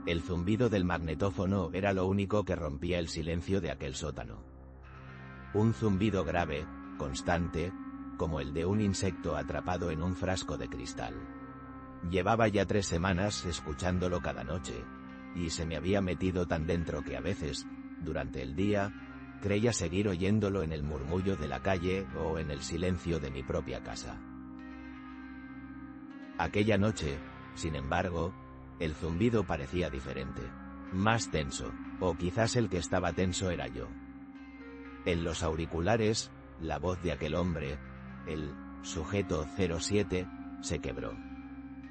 El zumbido del magnetófono era lo único que rompía el silencio de aquel sótano. Un zumbido grave, constante, como el de un insecto atrapado en un frasco de cristal. Llevaba ya 3 semanas escuchándolo cada noche, y se me había metido tan dentro que a veces, durante el día, creía seguir oyéndolo en el murmullo de la calle o en el silencio de mi propia casa. Aquella noche, sin embargo, el zumbido parecía diferente, más tenso, o quizás el que estaba tenso era yo. En los auriculares, la voz de aquel hombre, el sujeto 07, se quebró.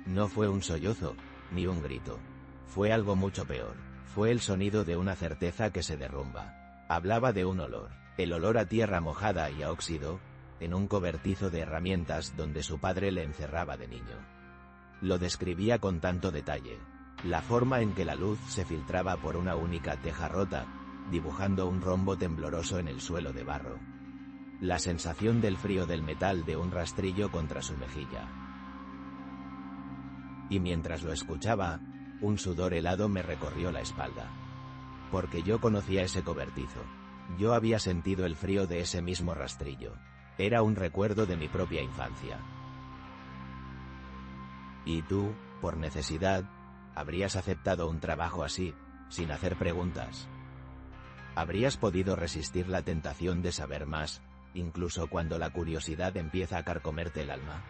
No fue un sollozo, ni un grito. Fue algo mucho peor. Fue el sonido de una certeza que se derrumba. Hablaba de un olor, el olor a tierra mojada y a óxido, en un cobertizo de herramientas donde su padre le encerraba de niño. Lo describía con tanto detalle. La forma en que la luz se filtraba por una única teja rota, dibujando un rombo tembloroso en el suelo de barro. La sensación del frío del metal de un rastrillo contra su mejilla. Y mientras lo escuchaba, un sudor helado me recorrió la espalda. Porque yo conocía ese cobertizo. Yo había sentido el frío de ese mismo rastrillo. Era un recuerdo de mi propia infancia. Y tú, por necesidad, habrías aceptado un trabajo así, sin hacer preguntas. Habrías podido resistir la tentación de saber más, incluso cuando la curiosidad empieza a carcomerte el alma.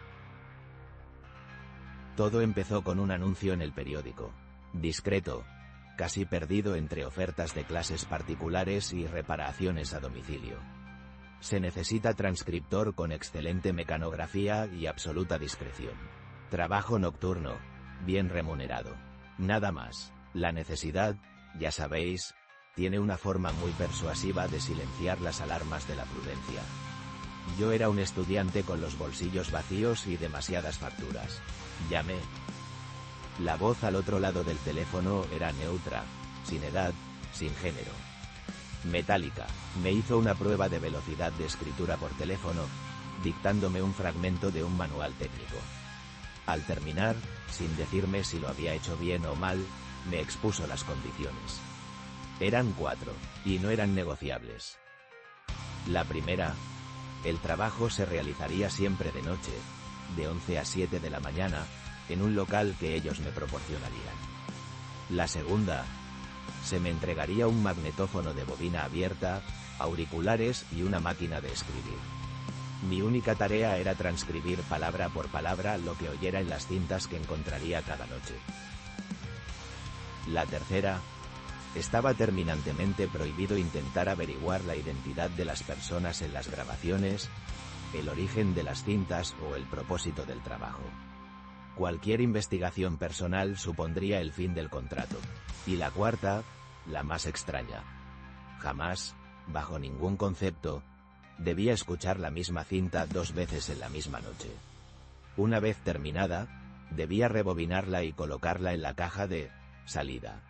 Todo empezó con un anuncio en el periódico. Discreto, casi perdido entre ofertas de clases particulares y reparaciones a domicilio. Se necesita transcriptor con excelente mecanografía y absoluta discreción. Trabajo nocturno, bien remunerado. Nada más. La necesidad, ya sabéis, tiene una forma muy persuasiva de silenciar las alarmas de la prudencia. Yo era un estudiante con los bolsillos vacíos y demasiadas facturas. Llamé. La voz al otro lado del teléfono era neutra, sin edad, sin género. Metálica. Me hizo una prueba de velocidad de escritura por teléfono, dictándome un fragmento de un manual técnico. Al terminar, sin decirme si lo había hecho bien o mal, me expuso las condiciones. Eran 4, y no eran negociables. La primera, el trabajo se realizaría siempre de noche, de 11 a 7 de la mañana, en un local que ellos me proporcionarían. La segunda, se me entregaría un magnetófono de bobina abierta, auriculares y una máquina de escribir. Mi única tarea era transcribir palabra por palabra lo que oyera en las cintas que encontraría cada noche. La tercera, estaba terminantemente prohibido intentar averiguar la identidad de las personas en las grabaciones, el origen de las cintas o el propósito del trabajo. Cualquier investigación personal supondría el fin del contrato. Y la cuarta, la más extraña. Jamás, bajo ningún concepto, debía escuchar la misma cinta 2 veces en la misma noche. Una vez terminada, debía rebobinarla y colocarla en la caja de salida.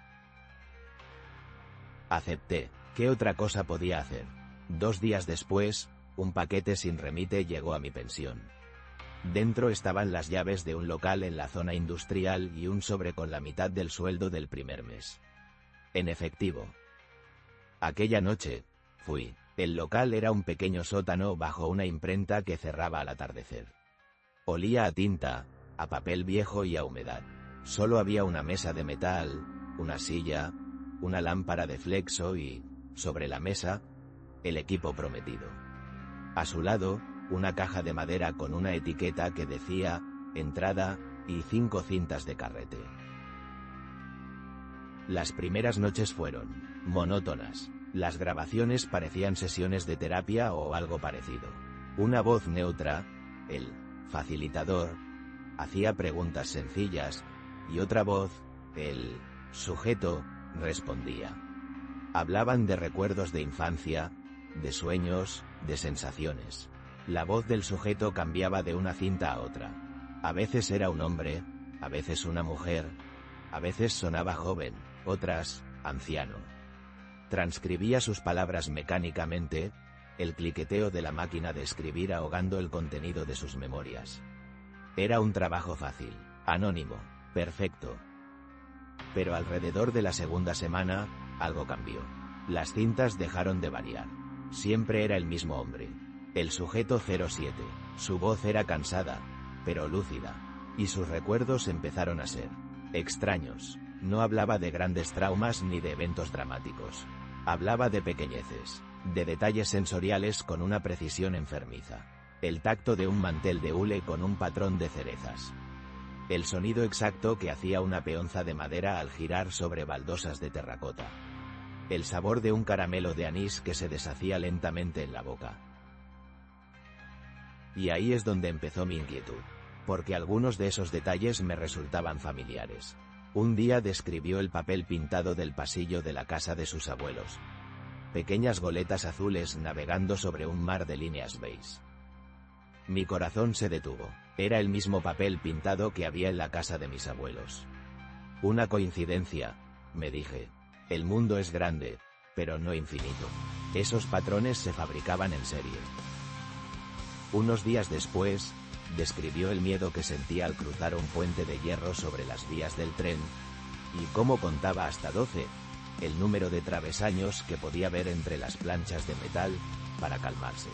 Acepté. ¿Qué otra cosa podía hacer? 2 días después, un paquete sin remite llegó a mi pensión. Dentro estaban las llaves de un local en la zona industrial y un sobre con la mitad del sueldo del primer mes. En efectivo. Aquella noche, fui. El local era un pequeño sótano bajo una imprenta que cerraba al atardecer. Olía a tinta, a papel viejo y a humedad. Solo había una mesa de metal, una silla, una lámpara de flexo y, sobre la mesa, el equipo prometido. A su lado, una caja de madera con una etiqueta que decía entrada y 5 cintas de carrete. Las primeras noches fueron monótonas. Las grabaciones parecían sesiones de terapia o algo parecido. Una voz neutra, el facilitador, hacía preguntas sencillas, y otra voz, el sujeto, respondía. Hablaban de recuerdos de infancia, de sueños, de sensaciones. La voz del sujeto cambiaba de una cinta a otra. A veces era un hombre, a veces una mujer, a veces sonaba joven, otras, anciano. Transcribía sus palabras mecánicamente, el cliqueteo de la máquina de escribir ahogando el contenido de sus memorias. Era un trabajo fácil, anónimo, perfecto. Pero alrededor de la segunda semana, algo cambió. Las cintas dejaron de variar. Siempre era el mismo hombre. El sujeto 07. Su voz era cansada, pero lúcida. Y sus recuerdos empezaron a ser extraños. No hablaba de grandes traumas ni de eventos dramáticos. Hablaba de pequeñeces, de detalles sensoriales con una precisión enfermiza. El tacto de un mantel de hule con un patrón de cerezas. El sonido exacto que hacía una peonza de madera al girar sobre baldosas de terracota. El sabor de un caramelo de anís que se deshacía lentamente en la boca. Y ahí es donde empezó mi inquietud, porque algunos de esos detalles me resultaban familiares. Un día describió el papel pintado del pasillo de la casa de sus abuelos. Pequeñas goletas azules navegando sobre un mar de líneas beige. Mi corazón se detuvo. Era el mismo papel pintado que había en la casa de mis abuelos. Una coincidencia, me dije. El mundo es grande, pero no infinito. Esos patrones se fabricaban en serie. Unos días después, describió el miedo que sentía al cruzar un puente de hierro sobre las vías del tren, y cómo contaba hasta 12, el número de travesaños que podía ver entre las planchas de metal, para calmarse.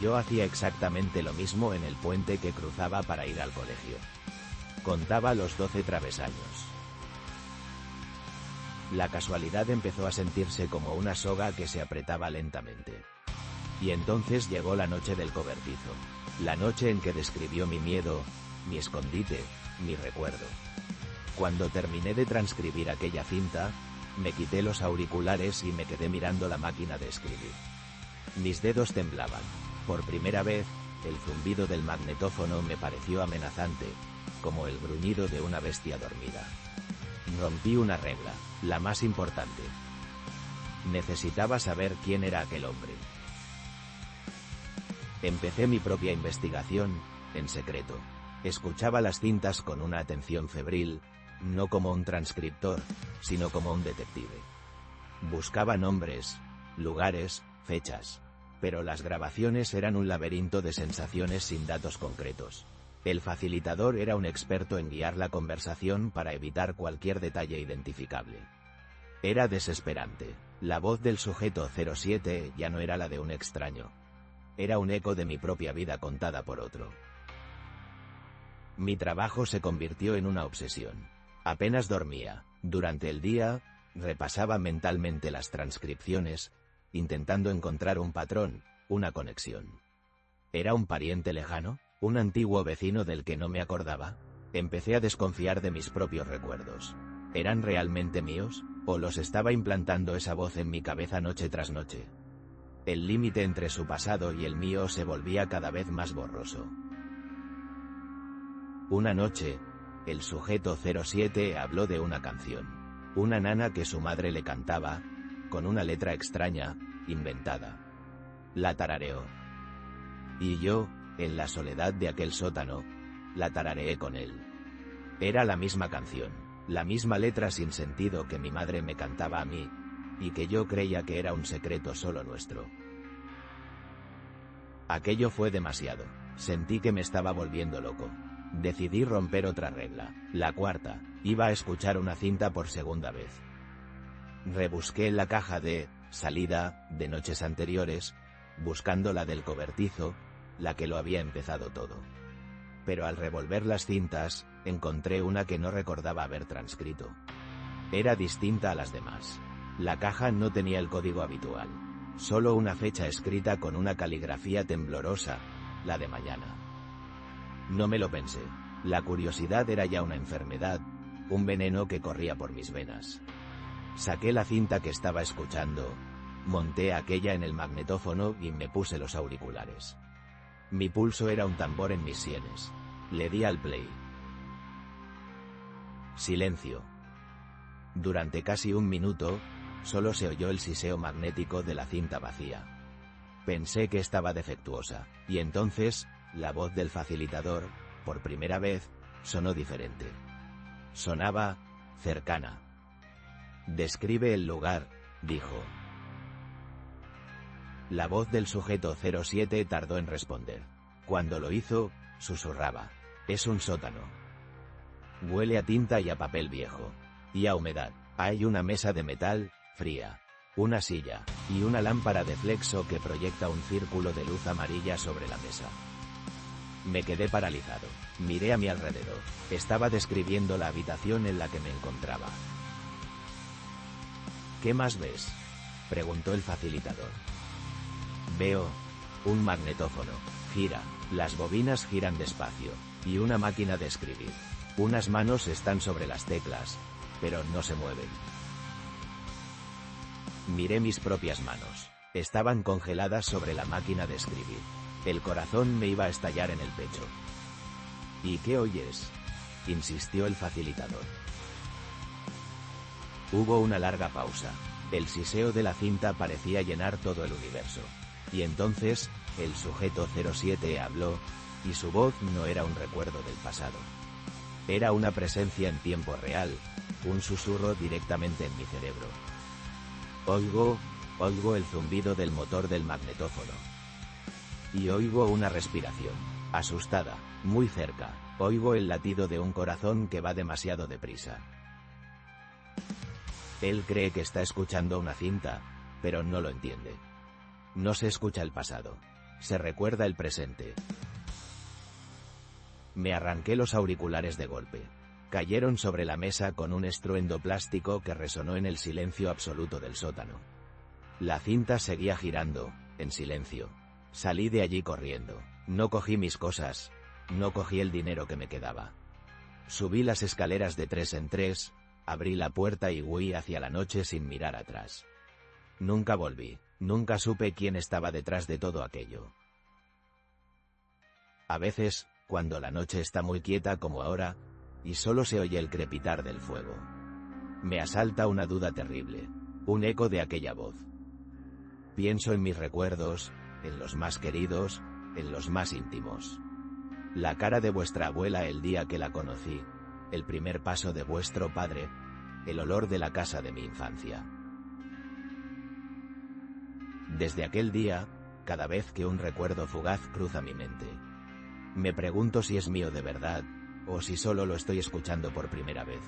Yo hacía exactamente lo mismo en el puente que cruzaba para ir al colegio. Contaba los 12 travesaños. La casualidad empezó a sentirse como una soga que se apretaba lentamente. Y entonces llegó la noche del cobertizo. La noche en que describió mi miedo, mi escondite, mi recuerdo. Cuando terminé de transcribir aquella cinta, me quité los auriculares y me quedé mirando la máquina de escribir. Mis dedos temblaban. Por primera vez, el zumbido del magnetófono me pareció amenazante, como el gruñido de una bestia dormida. Rompí una regla, la más importante. Necesitaba saber quién era aquel hombre. Empecé mi propia investigación, en secreto. Escuchaba las cintas con una atención febril, no como un transcriptor, sino como un detective. Buscaba nombres, lugares, fechas. Pero las grabaciones eran un laberinto de sensaciones sin datos concretos. El facilitador era un experto en guiar la conversación para evitar cualquier detalle identificable. Era desesperante. La voz del sujeto 07 ya no era la de un extraño. Era un eco de mi propia vida contada por otro. Mi trabajo se convirtió en una obsesión. Apenas dormía. Durante el día, repasaba mentalmente las transcripciones, intentando encontrar un patrón, una conexión. ¿Era un pariente lejano? ¿Un antiguo vecino del que no me acordaba? Empecé a desconfiar de mis propios recuerdos. ¿Eran realmente míos? ¿O los estaba implantando esa voz en mi cabeza noche tras noche? El límite entre su pasado y el mío se volvía cada vez más borroso. Una noche, el sujeto 07 habló de una canción. Una nana que su madre le cantaba, con una letra extraña, inventada. La tarareó. Y yo, en la soledad de aquel sótano, la tarareé con él. Era la misma canción, la misma letra sin sentido que mi madre me cantaba a mí, y que yo creía que era un secreto solo nuestro. Aquello fue demasiado. Sentí que me estaba volviendo loco. Decidí romper otra regla, la cuarta. Iba a escuchar una cinta por segunda vez. Rebusqué en la caja de salida de noches anteriores, buscando la del cobertizo, la que lo había empezado todo. Pero al revolver las cintas, encontré una que no recordaba haber transcrito. Era distinta a las demás. La caja no tenía el código habitual. Solo una fecha escrita con una caligrafía temblorosa, la de mañana. No me lo pensé. La curiosidad era ya una enfermedad, un veneno que corría por mis venas. Saqué la cinta que estaba escuchando, monté aquella en el magnetófono y me puse los auriculares. Mi pulso era un tambor en mis sienes. Le di al play. Silencio. Durante casi un minuto, solo se oyó el siseo magnético de la cinta vacía. Pensé que estaba defectuosa, y entonces, la voz del facilitador, por primera vez, sonó diferente. Sonaba cercana. Describe el lugar, dijo. La voz del sujeto 07 tardó en responder. Cuando lo hizo, susurraba. Es un sótano. Huele a tinta y a papel viejo. y a humedad. Hay una mesa de metal, fría, una silla, y una lámpara de flexo que proyecta un círculo de luz amarilla sobre la mesa. Me quedé paralizado. Miré a mi alrededor. Estaba describiendo la habitación en la que me encontraba. ¿Qué más ves?, preguntó el facilitador. Veo un magnetófono. Gira. Las bobinas giran despacio. Y una máquina de escribir. Unas manos están sobre las teclas, pero no se mueven. Miré mis propias manos. Estaban congeladas sobre la máquina de escribir. El corazón me iba a estallar en el pecho. ¿Y qué oyes?, insistió el facilitador. Hubo una larga pausa. El siseo de la cinta parecía llenar todo el universo. Y entonces, el sujeto 07 habló, y su voz no era un recuerdo del pasado. Era una presencia en tiempo real, un susurro directamente en mi cerebro. Oigo el zumbido del motor del magnetófono. Y oigo una respiración, asustada, muy cerca. Oigo el latido de un corazón que va demasiado deprisa. Él cree que está escuchando una cinta, pero no lo entiende. No se escucha el pasado. Se recuerda el presente. Me arranqué los auriculares de golpe. Cayeron sobre la mesa con un estruendo plástico que resonó en el silencio absoluto del sótano. La cinta seguía girando, en silencio. Salí de allí corriendo. No cogí mis cosas. No cogí el dinero que me quedaba. Subí las escaleras de 3 en 3, abrí la puerta y huí hacia la noche sin mirar atrás. Nunca volví. Nunca supe quién estaba detrás de todo aquello. A veces, cuando la noche está muy quieta como ahora, y solo se oye el crepitar del fuego, me asalta una duda terrible, un eco de aquella voz. Pienso en mis recuerdos, en los más queridos, en los más íntimos. La cara de vuestra abuela el día que la conocí, el primer paso de vuestro padre, el olor de la casa de mi infancia. Desde aquel día, cada vez que un recuerdo fugaz cruza mi mente, me pregunto si es mío de verdad, o si solo lo estoy escuchando por primera vez.